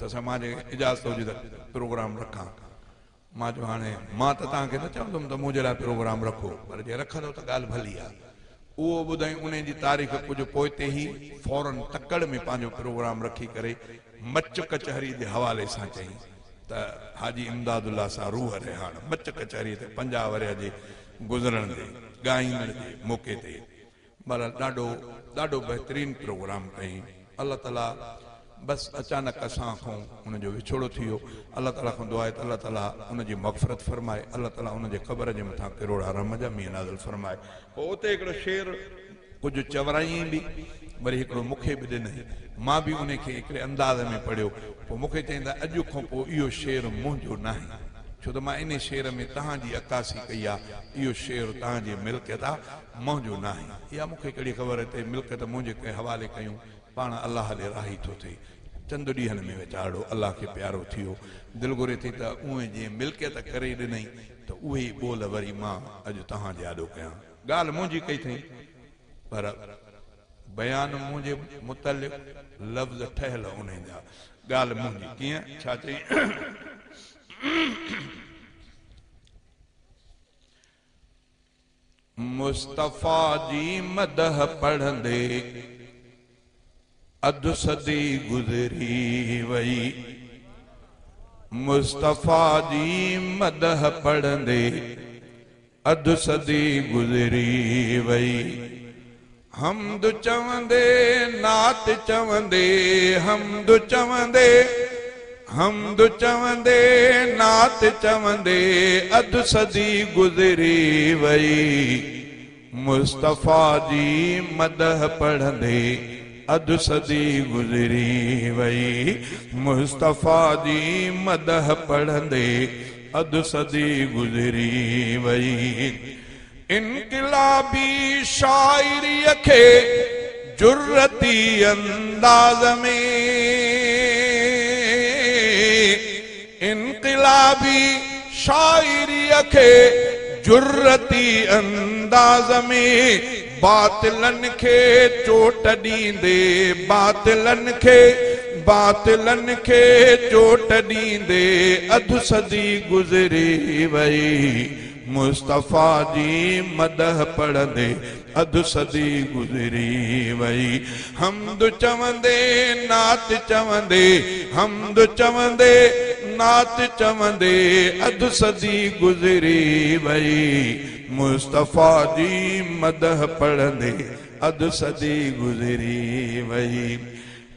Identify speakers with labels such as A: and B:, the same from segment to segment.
A: त मां इजाज़त हुजे त प्रोग्राम रखां। मां जो हाणे मां त तव्हांखे न चवंदुमि त मुंहिंजे लाइ प्रोग्राम रखो, पर जे रखंदो त ॻाल्हि भली आहे। उहो ॿुधाई उन जी तारीख़ कुझु पोइते ई फौरन तकड़ में पंहिंजो प्रोग्राम रखी करे मच कचहरी जे हवाले सां चई त हाजी इमदादुल्ला सां रूह रिहाण मच कचहरी ते 50 वरिया जे गुज़रण ते ॻाईंदड़ जे मौक़े ते पर ॾाढो बहितरीन प्रोग्राम कई। अल्लाह ताला बस अचानक असां खां उनजो विछोड़ो थी वियो। अल्लाह ताला खां दुआ आहे त अल्लाह ताला उनजी मग़फ़िरत फरमाए, अल्लाह ताला उनजे क़ब्र जे मथां करोड़ा रहम जा मींहं नाज़िल फरमाए। पोइ उते हिकिड़ो शेर कुझु चवराई बि वरी हिकिड़ो मूंखे बि ॾिनई, मां बि उनखे हिकिड़े अंदाज़ में पढ़ियो। पोइ मूंखे चईंदा अॼु खां पोइ इहो शेर मुंहिंजो न आहे, छो त मां इन शेर में तव्हांजी अकासी कई आहे। इहो शेर तव्हांजी मिल्कियत आहे, मुंहिंजो न आहे। इहा मूंखे कहिड़ी ख़बर हिते मिल्कियत मुंहिंजे कंहिं हवाले कयूं, पाण अलाह ॾे राही थो थिए। चंद ॾींहंनि में वीचारो अलाह खे प्यारो थियो, दिलि घुरे थी त उहे जीअं मिल्कियत करे ॾिनई त उहे ई ॿोल वरी मां अॼु तव्हांजे आॾो कयां। ॻाल्हि मुंहिंजी कई अथई पर बयान मुंहिंजे मुतलिक़ लफ़्ज़ ठहियल उन जा। ॻाल्हि मुंहिंजी कीअं छा चई मुस्तफ़ा जी मदह पढ़ंदे अधु सदी गुज़री वई, मुस्तफ़ा जी मदह पढ़ंदे अधु सदी गुज़री वई। हमद चवंदे नात चवंदे हमद चवंदे हमद चवंदे नात चवंदे अधु सदी गुज़री वई। मुस्तफ़ा जी मदह पढ़ंदे अधु सदी गुज़री वई। मुस्तफ़ा जी मदह पढ़ंदे अधु सदी गुज़री वई। इनक़िलाबी शाइरीअ खे जुर्रती अंदाज़ में, इनक़िलाबी शाइरीअ खे जुर्रती अंदाज़ में बातिलन खे चोट ॾींदे, बातिलन खे चोट ॾींदे अधु सदी गुज़री वई। मुस्तफ़ा जी मदह पढ़ंदे अधु सदी गुज़री वई। हमद चवंदे नात चवंदे हमद चवंदे नात चवंदे अधु सदी गुज़री वई। मुस्तफ़ा जी मदह पढ़ंदे अधु सदी गुज़री वई।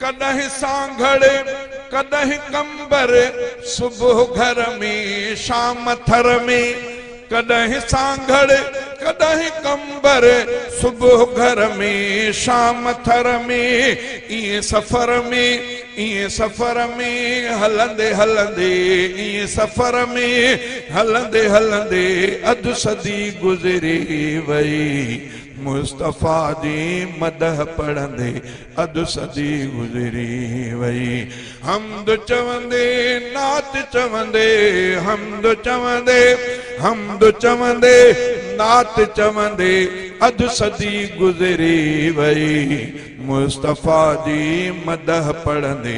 A: कॾहिं सांघड़ कॾहिं कंबर सुबुह घर में शाम थर में, कॾहिं सांघड़ कॾहिं कंबर सुबुह घर में शाम थर में। इएं सफ़र में हलंदे हलंदे इएं सफ़र में हलंदे हलंदे अधु सदी गुज़री वई। मुस्तफ़ा जी मदह पढ़ंदे अधु सदी गुज़री वई। हमद चवंदे नात चवंदे हमद चवंदे नात चवंदे अधु सदी गुज़री वई। मुस्तफ़ा जी मदह पढ़ंदे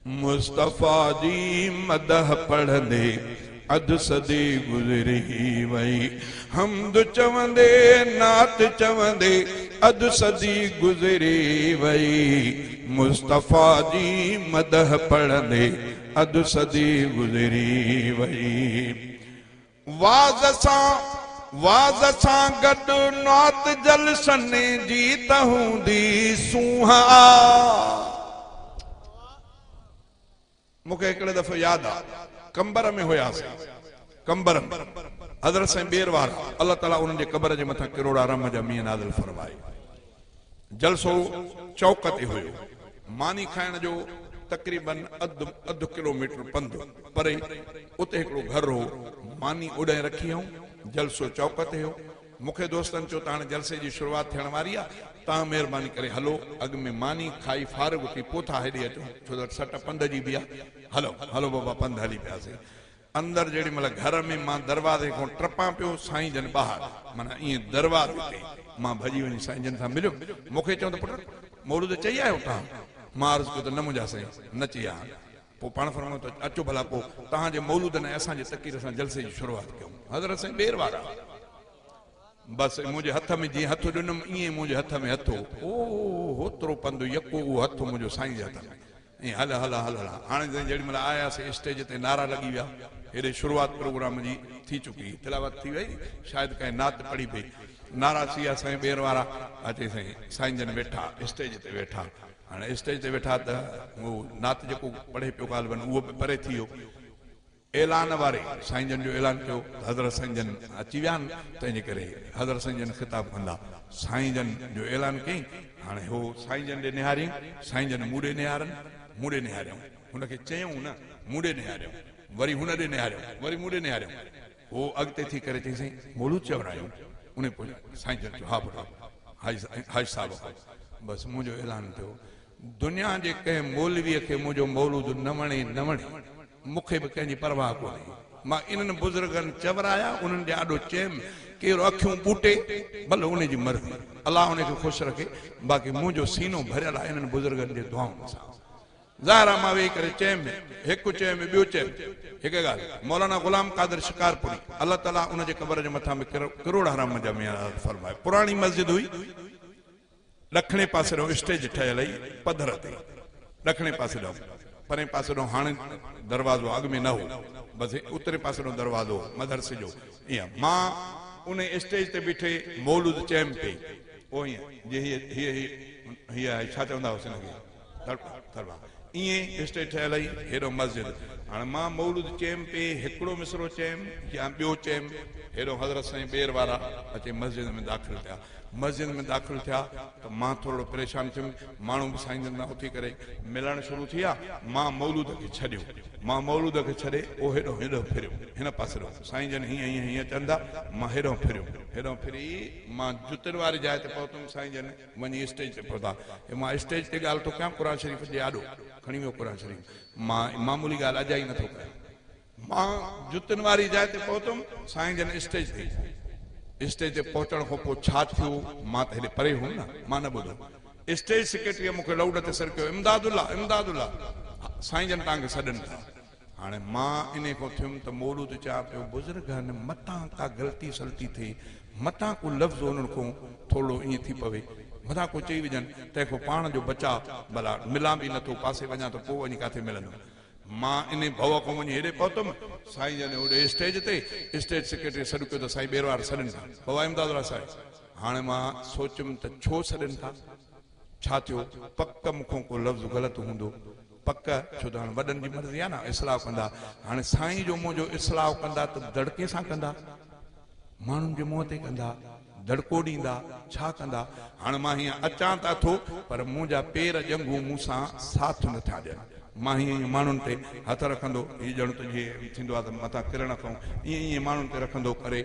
A: मुस्तफ़ा जी मदह पढ़ंदे अधु सदी गुज़री वई। हमद चवंदे नात चवंदे अधु सदी गुज़री वई। मुस्तफ़ा जी मदह पढ़ंदे अधु सदी गुज़री वई। वाज़ सां गॾु नात जलसन जी त हूंदी सूहा। मूंखे हिकिड़े दफ़ो यादि आहे कंबर में हुयासीं, कंबर में हज़रत साईं ॿेर वारा अल्लाह ताला उन्हनि जे क़ब्र जे मथां करोड़ा रहम जा मींहं नाज़िल फरमाए। जलसो चौक ते हुयो, मानी खाइण जो तक़रीबन अधु किलोमीटर पंधु परे उते हिकिड़ो घर हो, मानी उॾाए रखी हुयूं, जलसो चौक ते हो। मूंखे दोस्तनि चयो त हाणे जलसे जी शुरूआति थियण वारी आहे, तव्हां महिरबानी करे हलो, अॻ में मानी खाई फारिग थी पोइ था हेॾे अचो, छो त सट पंध जी बि आहे। हलो हलो बाबा पंध हली पियासीं। अंदर जेडी मतलब घर में मां दरवाजे को ट्रपा पियो साईं जन बाहर माना ये दरवाजे ते मां भजी वनी साईं जन सां मिलियो मूंखे चवंद पुट मौलूद चई आयो तव्हां मां अर्ज़ कयो त न मुंहिंजा साईं न चई आहियां पोइ पाण फरमायो त अचो भला पोइ तव्हांजे मौलूद ने असांजे तकीर सां जलसे जी शुरूआत कयूं हज़रत साईं ॿेर वारा बसि मुंहिंजे हथ में जीअं हथु ॾिनमि ईअं मुंहिंजे हथ में हथो ओ होतिरो पंधु यको उहो हथु मुंहिंजो साईं जे हथ में ईअं हल हल हल हल हाणे जेॾी महिल आयासीं स्टेज ते नारा लॻी विया हेॾे शुरूआत प्रोग्राम जी थी चुकी तिलावत थी वई शायदि कंहिं नात पढ़ी पई नारा थी विया साईं ॿेर वारा अचे साईं साईं जन वेठा स्टेज ते वेठा हाणे स्टेज ते वेठा त उहो नात जेको पढ़े पियो ॻाल्हि वञ उहो बि परे थी वियो ऐलान वारे साईं जन जो ऐलान कयो हज़रत साईं जन अची विया आहिनि तंहिंजे करे हज़रत साईं जन ख़िताब कंदा साईं जन जो ऐलान कयईं हाणे हो साईं जन ॾे निहारियईं साईं जन मूं ॾे निहारनि मूं ॾे निहारियऊं हुनखे चयऊं न मूं ॾे निहारियऊं वरी हुन ॾे निहारियऊं वरी मूं ॾे निहारियऊं हो अॻिते थी करे चई साईं मौलूद चवरायूं उन पोइ साईं जन चयो हा पुटु हाजी साहिब बसि मुंहिंजो ऐलान थियो दुनिया जे कंहिं मौलवीअ खे मुंहिंजो मौलूद न वणे न वणे मूंखे बि कंहिंजी परवाह कोन्हे मां इन्हनि बुज़ुर्गनि चवराया उन्हनि ॾे ॾाढो चयमि केरु अखियूं ॿूटे भले उनजी मर्ज़ी अलाह उनखे ख़ुशि रखे बाक़ी मुंहिंजो सीनो भरियल आहे इन्हनि बुज़ुर्गनि जे दुआउनि सां ज़ाहिर मां वेही करे चयमि हिकु चयमि ॿियो चयमि हिकु ॻाल्हि मौलाना ग़ुलाम कादिर शिकारपुरी अलाह ताला उनजे क़बर जे मथां में करोड़ हराम जा फरमाए पुराणी मस्जिद हुई ॾखणे पासे ॾों स्टेज ठहियल हुई पधर ते ॾखणे पासे ॾों परे पासे ॾों हाणे दरवाज़ो अॻ में न हो बसि उतरे पासे ॾों दरवाज़ो मदरसे जो ईअं मां उन स्टेज ते बीठे मौलूद चयमि पई पोइ ईअं जे हीअ छा चवंदा हुआसीं हिनखे ईअं स्टेज ठहियल हुई हेॾो मस्जिद हाणे मां मौलूद चयमि पई हिकिड़ो मिसरो चयमि या ॿियो चयमि हेॾो हज़रत साईं ॿेर वारा अचे मस्जिद में दाख़िल थिया मस्जिद में दाख़िल थिया त मां थोरो परेशान थियुमि माण्हू बि साईं जन सां उथी करे मिलणु शुरू थी विया मां मौलूद खे छॾियो मां मौलूद खे छॾे उहो हेॾो फिरियो हिन पासे ॾों साईं जन हीअं हीअं हीअं चवंदा मां हेॾो फिरी मां जुतनि वारी जाइ ते पहुतुमि साईं जन वञी स्टेज ते पहुता मां स्टेज ते ॻाल्हि थो कयां क़ुर शरीफ़ जे आॾो खणी वियो क़ुर शरीफ़ मां मामूली ॻाल्हि अजाई नथो कयां मां जुतनि वारी जाइ ते पहुतुमि साईं जन स्टेज ते पहुचण खां पोइ छा थियो मां त हेॾे परे हुउमि न मां न ॿुधो स्टेज सेक्रेटरीअ मूंखे लाउड ते सर कयो इमदादुल्ला साईं जन तव्हांखे सॾनि था हाणे मां इन खां थियुमि त मौलूद चवां पियो बुज़ुर्गनि मथां का ग़लती सलती थिए मथां को लफ़्ज़ उन्हनि खां थोरो ईअं थी पवे मथां को चई विझनि तंहिंखां पाण जो बचाव भला मिलां बि नथो पासे वञा त पोइ वञी किथे मिलंदो मां इन भव खां वञी हेॾे पहुतुमि साईं जन होॾे स्टेज ते स्टेज सेक्रेटरी सॾु कयो त साईं ॿेर वारा सॾनि था बाबा इमदादुल्ला साहिब हाणे मां सोचियुमि त छो सॾनि था छा थियो पक मूंखां को लफ़्ज़ ग़लति हूंदो पक छो त हाणे वॾनि जी मर्ज़ी आहे न इस्लाह कंदा हाणे साईं जो मुंहिंजो इस्लाह कंदा त दड़के सां कंदा माण्हुनि जे मुंहं ते कंदा दड़को ॾींदा छा कंदा हाणे मां हीअं अचां त थो पर मुंहिंजा पेर ॼंगूं मूंसां साथ नथा ॾियनि मां हीअं माण्हुनि ते हथ रखंदो हीअ ॼण त जीअं थींदो आहे त मथां किरण खां ईअं माण्हुनि ते रखंदो करे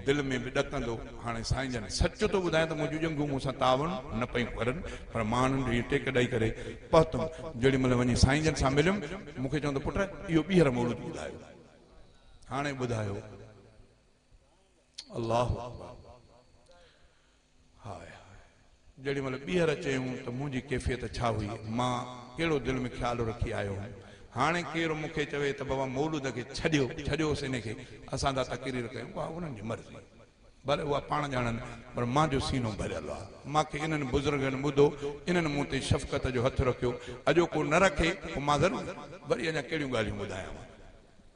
A: दिलि में बि ॾकंदो हाणे साईं जन सच थो ॿुधायां त मुंहिंजूं ॼंगूं मूंसां तावन न पयूं करनि पर मां हुननि खे टेक ॾेई करे पहुतुमि जेॾी महिल वञी साईं जन सां मिलियुमि मूंखे चवंदो पुट इहो ॿीहर मौलूद ॿुधायो हाणे ॿुधायो अल्लाह जेॾी महिल ॿीहर चयूं त मुंहिंजी कैफ़ियत छा हुई मां कहिड़ो दिलि में ख़्यालु रखी आयो हाणे केरु मूंखे चवे त बाबा मौलूद खे छॾियोसि इन खे असां था तक़रीर कयूं उहा उन्हनि जी मर्ज़ी भले उहा पाण ॼाणनि पर मुंहिंजो सीनो भरियल आहे मूंखे इन्हनि बुज़ुर्गनि ॿुधो इन्हनि मूं ते शफ़क़त जो हथु रखियो अॼो को न रखे पोइ मां ज़रूरु वरी अञा कहिड़ियूं ॻाल्हियूं ॿुधायांव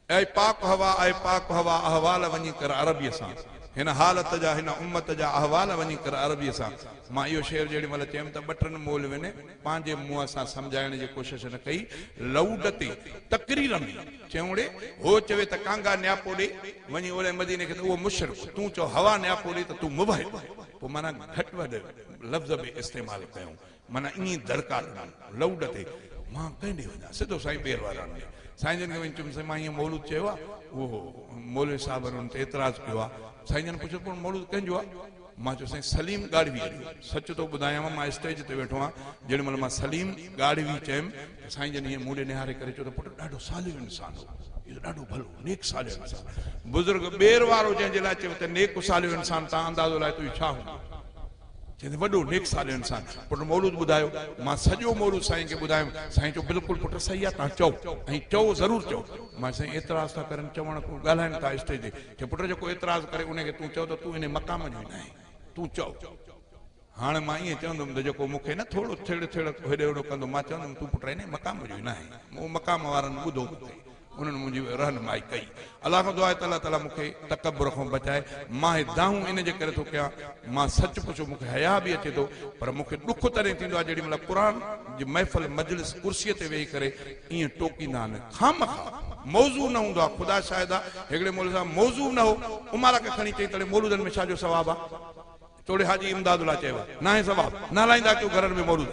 A: ऐं पाक हवा अहवाल वञी कर अरबीअ सां हिन हालत जा हिन उम्मत जा अहवाल वञी कर अरबीअ सां मां इहो शेर जेॾी महिल चयुमि त ॿ टनि मोल वञे पंहिंजे मुंहं सां सम्झाइण जी कोशिशि न कई लाउड ते तकरीर में चयूं हो चवे त कांगा न्यापो ॾे वञी ओड़े मदीने खे त उहो मुशरिक़ तूं चओ हवा न्यापो ॾे त तूं मुबाहिल पोइ माना घटि वधि लफ़्ज़ बि इस्तेमालु कयूं माना ईअं दड़का लाउड ते मां कंहिं ॾे वञा सिधो साईं ॿेर वारा साईं जन खे वञी चयुमि मां ईअं मौलूद चयो आहे उहो मौलवी साहिब हुन ते एतिराज़ कयो आहे साईं जन पुछियो कोन मौलूद कंहिंजो आहे मां चयो साईं सलीम गाड़वी सच तो ॿुधायां मां स्टेज ते वेठो आहियां जेॾी महिल मां सलीम गाड़वी चयुमि साईं जन हीअं मूं ॾे निहारे करे चयो त पुटु ॾाढो सालियो इंसान हो इहो ॾाढो भलो नेक सालियो इंसान बुज़ुर्ग ॿेर वारो जंहिंजे लाइ चयो त नेक सालियो इंसान तव्हां अंदाज़ो लाइ तूं छा हूंदो चवंदे वॾो नेक सालियो इंसान पुटु मौलूद ॿुधायो मां सॼो मौलूद साईं खे ॿुधायुमि साईं चयो बिल्कुलु पुटु सही आहे तव्हां चओ ऐं चओ ज़रूरु चओ मां साईं एतिराज़ था करनि चवण को ॻाल्हाइनि था स्टेज ते पुटु जेको एतिराज़ करे उनखे तूं चओ त तूं इन मक़ाम जो न आहे तूं चओ हाणे मां ईअं चवंदुमि त जेको मूंखे न थोरो थेड़ थेड़ हेॾे होॾो कंदो मां चवंदुमि तूं पुटु इन मक़ाम जो ई न आहे मूं मक़ाम वारनि ॿुधो उन्हनि मुंहिंजी रहनुमाई कई अलाह खां दुआ ताला ताला मूंखे तकबर खां बचाए मां हे दाहूं इन जे करे थो कयां मां सच पुछो मूंखे हया बि अचे थो पर मूंखे ॾुख तॾहिं थींदो आहे जेॾी महिल क़ुर जी महफ़िल मजलिस कुर्सीअ ते वेही करे ईअं टोकींदा आहिनि खामखा मौज़ू न हूंदो आहे ख़ुदा शायदि आहे हिकिड़े मौलवी साहब मौज़ू न हो उमार खे खणी चई तड़े मौलूदनि में छा जो सवाबु आहे तोड़े हाजी इमदादुल्ला चयो न आहे सवाबु न हलाईंदा कयो घरनि में मौलूद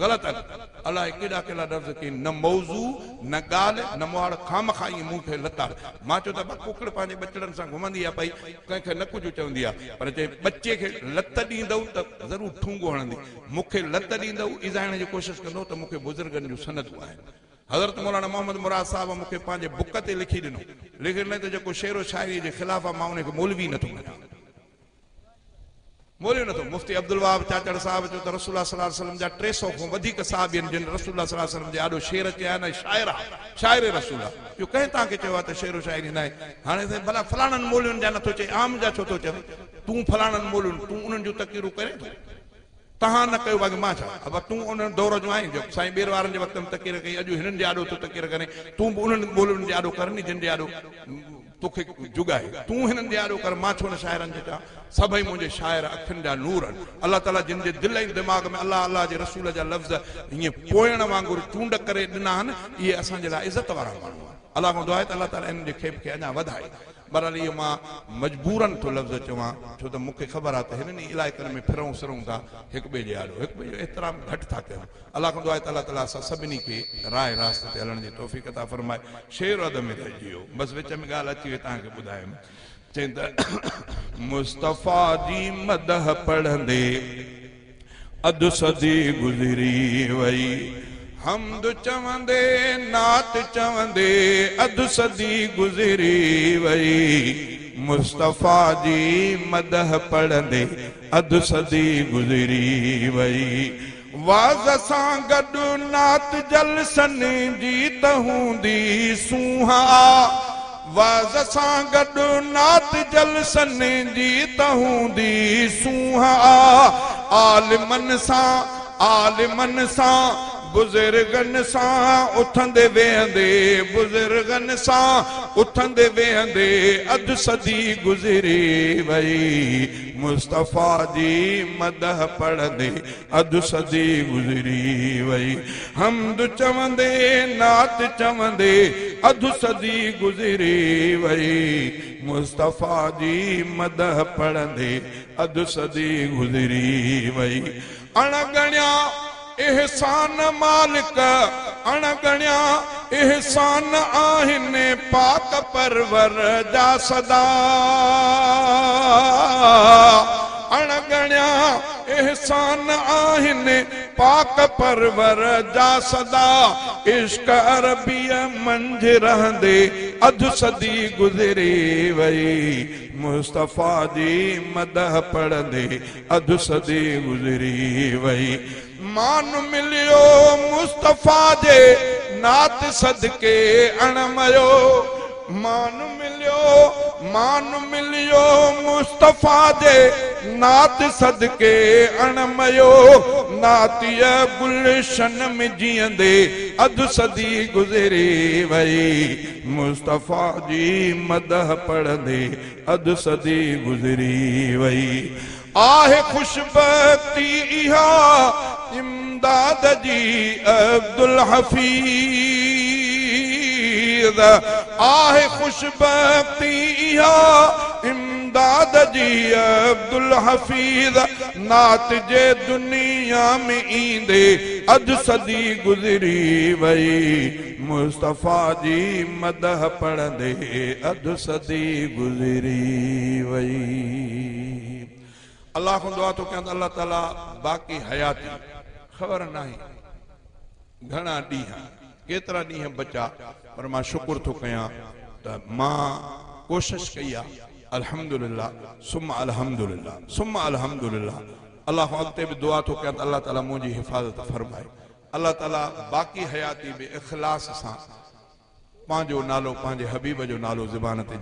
A: ग़लति आहे अलाह केॾा केॾा लफ़्ज़ कई न मौज़ू न ॻाल्हि न मुहाड़ खामखा ईअं मूं खे लताड़ मां चयो त कुकड़ पंहिंजे बचड़नि सां घुमंदी आहे पई कंहिंखे न कुझु चवंदी आहे पर चए बचे खे लत ॾींदव त ज़रूरु ठूंगो हणंदी मूंखे लत ॾींदव इज़ाइण जी कोशिशि कंदो त मूंखे बुज़ुर्गनि जूं सनदूं आहिनि हज़रत मौलाना मोहम्मद मुराद साहब मूंखे पंहिंजे बुक ते लिखी ॾिनो लेकिन न त जेको शेरो शाइरीअ जे ख़िलाफ़ आहे मां उनखे मौलवी नथो मञां मौलवी नथो मुफ्ती अब्दुल वहाब चाचड़ साहब चयो त रसूलुल्लाह सल्लल्लाहु अलैहि वसल्लम जा 300 खां वधीक साहबीन जिन रसूलुल्लाह सल्लल्लाहु अलैहि वसल्लम जे ॾाढो शेर चया आहिनि शाइर आहे शाइर रसूल आहे इहो कंहिं तव्हांखे चयो आहे त शेरो शाइरी न आहे हाणे भला फलाणनि मौलवियुनि जा नथो चए आम जा छो थो चए तूं फलाणनि मौलवियुनि तूं उन्हनि जूं तक़रीरूं करे थो तव्हां न कयो बाक़ी मां छा अब तूं उन दौर जो आहीं जो साईं ॿेर वारनि जे वक़्त में तक़रीर कई अॼु हिननि जे ॾाढो थो तक़रीर करे तूं बि उन्हनि मौलवियुनि जे ॾाढो कर नी जिन जे ॾाढो तोखे जुगाए तूं हिननि जे ॾाढो कर मां छो न शाइरनि जे चवां सभई मुंहिंजे शाइर अखियुनि जा नूर आहिनि अलाह ताला जिन जे दिलि ऐं दिमाग़ में अलाह अलाह जे रसूल जा लफ़्ज़ हीअं पोयण वांगुरु चूंड करे ॾिना आहिनि इहे असांजे लाइ इज़त वारा माण्हू आहिनि अलाह खां दुआ आहे त अलाह ताला इन्हनि जे खेप खे अञा वधाए बहरहाल इहो मां मजबूरन थो लफ़्ज़ चवां छो त मूंखे ख़बर आहे त हिननि इलाइक़नि में फिरूं सिरूं था हिक ॿिए जे आॾो हिक ॿिए जो एतिराम घटि था कयूं अलाह खां दुआ आहे त अलाह ताला असां सभिनी खे राह रास्ते ते हलण जी तौफ़ीक़ अता फ़रमाए शेर अद में रहिजी वियो बसि विच में ॻाल्हि अची वई तव्हांखे ॿुधायुमि चई त मुस्तफ़ा जी मदह पढ़ंदे अधु सदी गुज़री वई हमद चवंदे नात चवंदे अधु सदी गुज़री वई मुस्तफ़ा जी मदह पढ़ंदे अधु सदी गुज़री वई वाज़ सां गॾु नात जलसन जी त हूंदी सूहा वाज़ सां गॾु नात जलसन जी त हूंदी सूहा आलिमन सां बुज़ुर्गनि सां उथंदे वेहंदे बुज़ुर्गनि सां उथंदे वेहंदे अधु सदी गुज़री वई मुस्तफ़ा जी मदह पढ़ंदे अधु सदी गुज़री वई हमद चवंदे नात चवंदे अधु सदी गुज़री वई मुस्तफ़ा जी मदह पढ़ंदे अधु सदी गुज़री वई अणगणिया एहसान मालिक अणगणिया एहसान आहिनि पाक परवर जा सदा अणगणिया एहसान आहिनि पाक परवर जा सदा इश्क अरबीअ मंझ रहंदे अधु सदी गुज़री वई मुस्तफ़ा जी मदह पढ़ंदे अधु सदी गुज़री वई मान मिलियो मुस्तफ़ा जे नात सदके अणमयो मान मिलियो मुस्तफ़ा जे नात सदके अणमयो नातीअ गुलशन में जीअंदे अधु सदी गुज़री वई मुस्तफ़ा जी मदह पढ़ंदे अधु सदी गुज़री वई आहे खुशबख्ती इहा इमदाद जी अब्दुल हफीज़ आहे खुशबख्ती इहा इमदाद जी अब्दुल हफीज़ नात जे दुनिया में ईंदे अधु सदी गुज़री वई मुस्तफ़ा जी मदह पढ़ंदे अधु सदी गुज़री वई अल्लाह को दुआ तो कयां अल्लाह ताला बाक़ी हयाती ख़बर नहीं घणा ॾींहं केतिरा ॾींहं बचा पर मां शुक्र थो कयां त मां कोशिश कई आहे अल्हम्दुलिल्लाह सुम्मा अल्हम्दुलिल्लाह सुम्मा अल्हम्दुलिल्लाह अल्लाह को अॻिते बि दुआ थो कयां त अल्लाह ताला मुंहिंजी हिफ़ाज़त फरमाए अल्लाह ताला बाक़ी हयाती बि इख़लास सां पंहिंजो नालो पंहिंजे हबीब जो नालो ज़बान ते